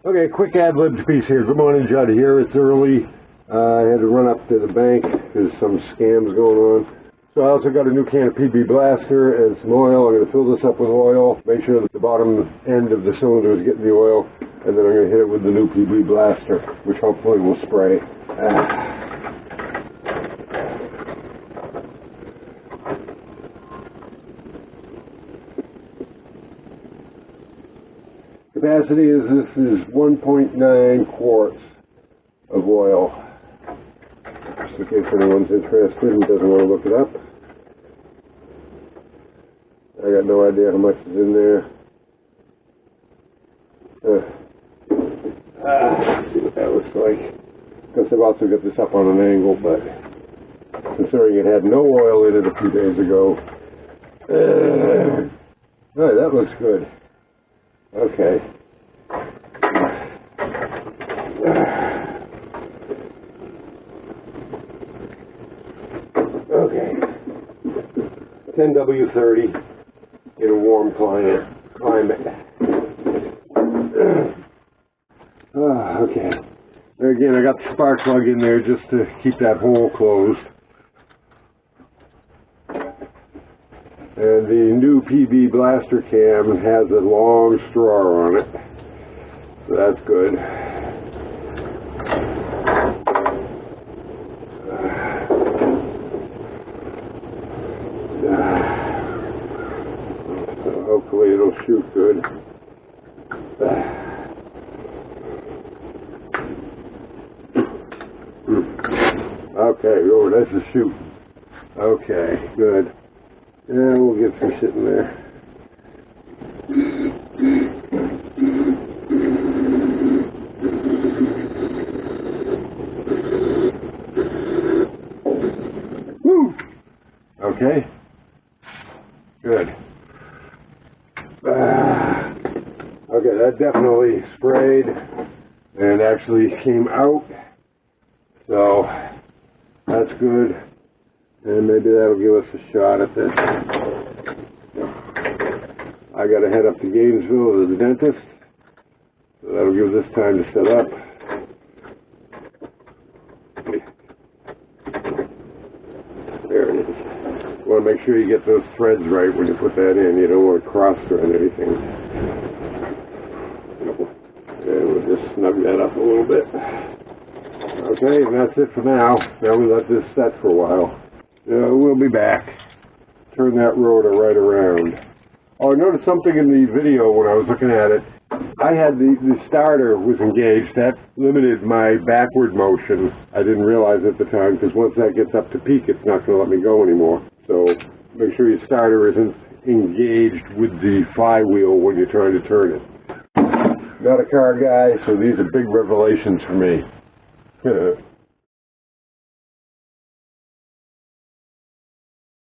Okay, quick ad-lib piece here. Good morning, Judd here. It's early. I had to run up to the bank. There's some scams going on. So I also got a new can of PB Blaster and some oil. I'm going to fill this up with oil, make sure that the bottom end of the cylinder is getting the oil, and then I'm going to hit it with the new PB Blaster, which hopefully will spray. Capacity is, this is 1.9 quarts of oil. Just in case anyone's interested and doesn't want to look it up. I got no idea how much is in there. Let's see what that looks like. Because I've also got this up on an angle, but considering it had no oil in it a few days ago. Alright, that looks good. Okay. Okay. 10W30 in a warm climate. Okay. Again, I got the spark plug in there just to keep that hole closed. And the new PB Blaster cam has a long straw on it. So that's good. So hopefully it'll shoot good. Okay, oh, that's a shoot. Okay, good. Yeah, we'll get some shit in there. Woo! Okay. Good. Okay, that definitely sprayed and actually came out. So, that's good. And maybe that'll give us a shot at this. I gotta head up to Gainesville to the dentist. So that'll give this time to set up. There it is. You want to make sure you get those threads right when you put that in. You don't want to cross-thread anything. And we'll just snug that up a little bit. Okay, and that's it for now. Now we let this set for a while. We'll be back. Turn that rotor right around. Oh, I noticed something in the video when I was looking at it. I had the starter was engaged. That limited my backward motion. I didn't realize at the time, because once that gets up to peak, it's not going to let me go anymore. So make sure your starter isn't engaged with the flywheel when you're trying to turn it. Not a car guy, so these are big revelations for me.